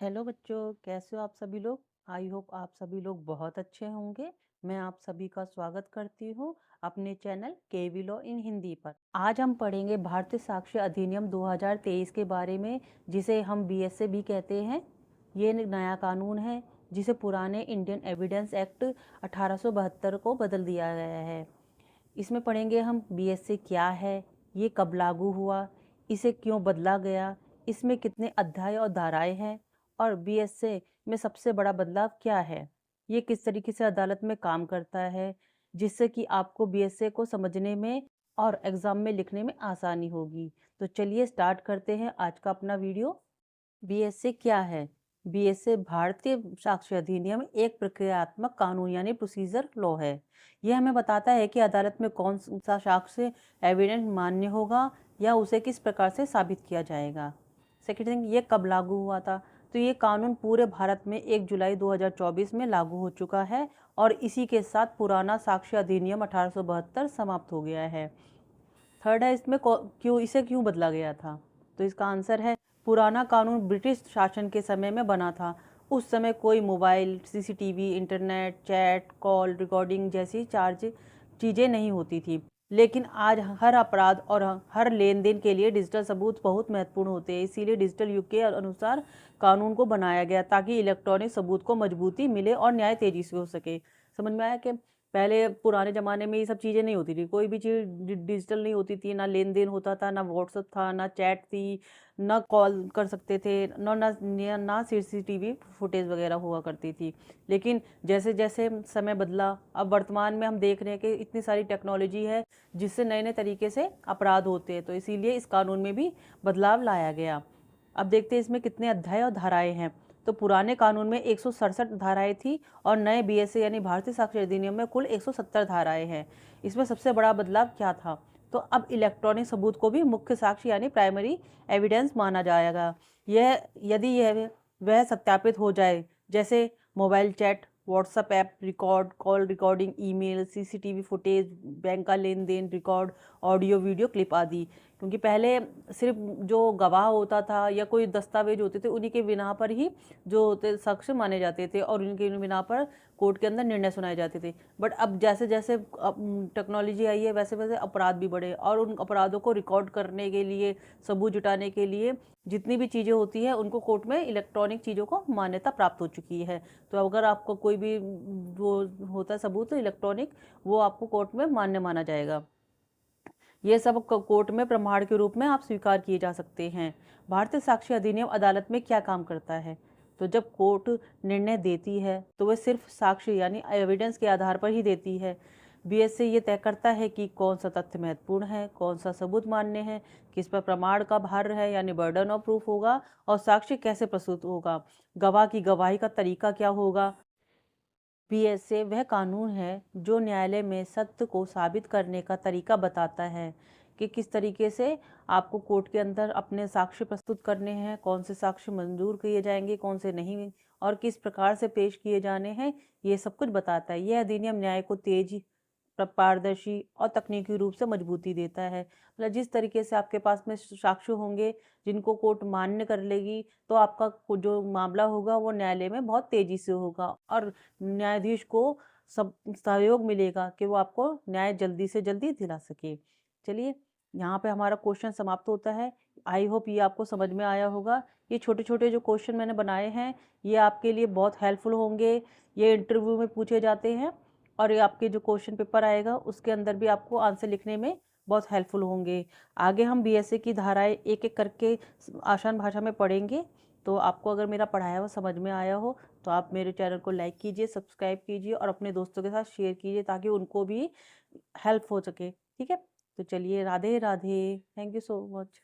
Hello बच्चों, कैसे हो आप सभी लोग। आई होप आप सभी लोग बहुत अच्छे होंगे। मैं आप सभी का स्वागत करती हूँ अपने channel KV law in Hindi पर। आज हम पढ़ेंगे भारतीय साक्ष्य अधिनियम 2023 के बारे में, जिसे हम बीएसए भी कहते हैं। ये नया कानून है जिसे पुराने इंडियन एविडेंस एक्ट 1872 को बदल दिया गया है। इसमें पढ़ेंगे हम बीएसए क्या है, ये कब लागू हुआ, इसे क्यों बदला गया, इसमें कितने अध्याय और धाराएं हैं, और बीएसए में सबसे बड़ा बदलाव क्या है, ये किस तरीके से अदालत में काम करता है, जिससे कि आपको बीएसए को समझने में और एग्जाम में लिखने में आसानी होगी। तो चलिए स्टार्ट करते हैं आज का अपना वीडियो। बीएसए क्या है। बीएसए भारतीय साक्ष्य अधिनियम एक प्रक्रियात्मक कानून यानी प्रोसीजर लॉ है। यह हमें बताता है कि अदालत में कौन सा साक्ष्य एविडेंस मान्य होगा या उसे किस प्रकार से साबित किया जाएगा। सेकेंड थिंग, ये कब लागू हुआ था। तो ये कानून पूरे भारत में 1 जुलाई 2024 में लागू हो चुका है और इसी के साथ पुराना साक्ष्य अधिनियम 1872 समाप्त हो गया है। थर्ड है, इसमें क्यों बदला गया था। तो इसका आंसर है, पुराना कानून ब्रिटिश शासन के समय में बना था। उस समय कोई mobile, CCTV, internet, chat, call recording जैसी चीज़ें नहीं होती थी। लेकिन आज हर अपराध और हर लेन देन के लिए डिजिटल सबूत बहुत महत्वपूर्ण होते हैं। इसीलिए डिजिटल युग के अनुसार कानून को बनाया गया ताकि इलेक्ट्रॉनिक सबूत को मजबूती मिले और न्याय तेजी से हो सके। समझ में आया कि पहले पुराने ज़माने में ये सब चीज़ें नहीं होती थी, कोई भी चीज़ डिजिटल नहीं होती थी, ना लेन देन होता था, ना व्हाट्सअप था, ना चैट थी, ना कॉल कर सकते थे, ना सीसीटीवी फुटेज वगैरह हुआ करती थी। लेकिन जैसे जैसे समय बदला, अब वर्तमान में हम देख रहे हैं कि इतनी सारी टेक्नोलॉजी है जिससे नए नए तरीके से अपराध होते हैं। तो इसीलिए इस कानून में भी बदलाव लाया गया। अब देखते हैं इसमें कितने अध्याय और धाराएं हैं। तो पुराने कानून में 167 धाराएं थी और नए बीएसए यानी भारतीय साक्ष्य अधिनियम में कुल 170 धाराएं हैं। इसमें सबसे बड़ा बदलाव क्या था। तो अब इलेक्ट्रॉनिक सबूत को भी मुख्य साक्ष्य यानी प्राइमरी एविडेंस माना जाएगा। यह यदि यह वह सत्यापित हो जाए, जैसे mobile chat, WhatsApp app record, call recording, email, CCTV footage, bank का लेन देन रिकॉर्ड, ऑडियो वीडियो क्लिप आदि। क्योंकि पहले सिर्फ जो गवाह होता था या कोई दस्तावेज होते थे, उन्हीं के बिना पर ही जो होते साक्ष्य माने जाते थे और उनके बिना पर कोर्ट के अंदर निर्णय सुनाए जाते थे। बट अब जैसे जैसे टेक्नोलॉजी आई है, वैसे वैसे अपराध भी बढ़े और उन अपराधों को रिकॉर्ड करने के लिए, सबूत जुटाने के लिए जितनी भी चीज़ें होती हैं, उनको कोर्ट में इलेक्ट्रॉनिक चीज़ों को मान्यता प्राप्त हो चुकी है। तो अगर आपको कोई भी वो होता है सबूत इलेक्ट्रॉनिक, वो आपको कोर्ट में मान्य माना जाएगा। ये सब कोर्ट में प्रमाण के रूप में आप स्वीकार किए जा सकते हैं। भारतीय साक्ष्य अधिनियम अदालत में क्या काम करता है। तो जब कोर्ट निर्णय देती है तो वह सिर्फ साक्ष्य यानी एविडेंस के आधार पर ही देती है। बीएसए ये तय करता है कि कौन सा तथ्य महत्वपूर्ण है, कौन सा सबूत मान्य है, किस पर प्रमाण का भार है यानी बर्डन ऑफ प्रूफ होगा, और साक्ष्य कैसे प्रस्तुत होगा, गवाह की गवाही का तरीका क्या होगा। बीएसए वह कानून है जो न्यायालय में सत्य को साबित करने का तरीका बताता है कि किस तरीके से आपको कोर्ट के अंदर अपने साक्ष्य प्रस्तुत करने हैं, कौन से साक्ष्य मंजूर किए जाएंगे, कौन से नहीं, और किस प्रकार से पेश किए जाने हैं। ये सब कुछ बताता है। यह अधिनियम न्याय को तेज, पारदर्शी और तकनीकी रूप से मजबूती देता है। मतलब जिस तरीके से आपके पास में साक्ष्य होंगे जिनको कोर्ट मान्य कर लेगी, तो आपका जो मामला होगा वो न्यायालय में बहुत तेजी से होगा और न्यायाधीश को सब सहयोग मिलेगा कि वो आपको न्याय जल्दी से जल्दी दिला सके। चलिए, यहाँ पे हमारा क्वेश्चन समाप्त होता है। आई होप ये आपको समझ में आया होगा। ये छोटे छोटे जो क्वेश्चन मैंने बनाए हैं, ये आपके लिए बहुत हेल्पफुल होंगे। ये इंटरव्यू में पूछे जाते हैं और ये आपके जो क्वेश्चन पेपर आएगा उसके अंदर भी आपको आंसर लिखने में बहुत हेल्पफुल होंगे। आगे हम बीएसए की धाराएं एक एक करके आसान भाषा में पढ़ेंगे। तो आपको अगर मेरा पढ़ाया हुआ समझ में आया हो तो आप मेरे चैनल को लाइक कीजिए, सब्सक्राइब कीजिए और अपने दोस्तों के साथ शेयर कीजिए ताकि उनको भी हेल्प हो सके। ठीक है, तो चलिए, Radhe Radhe, thank you so much.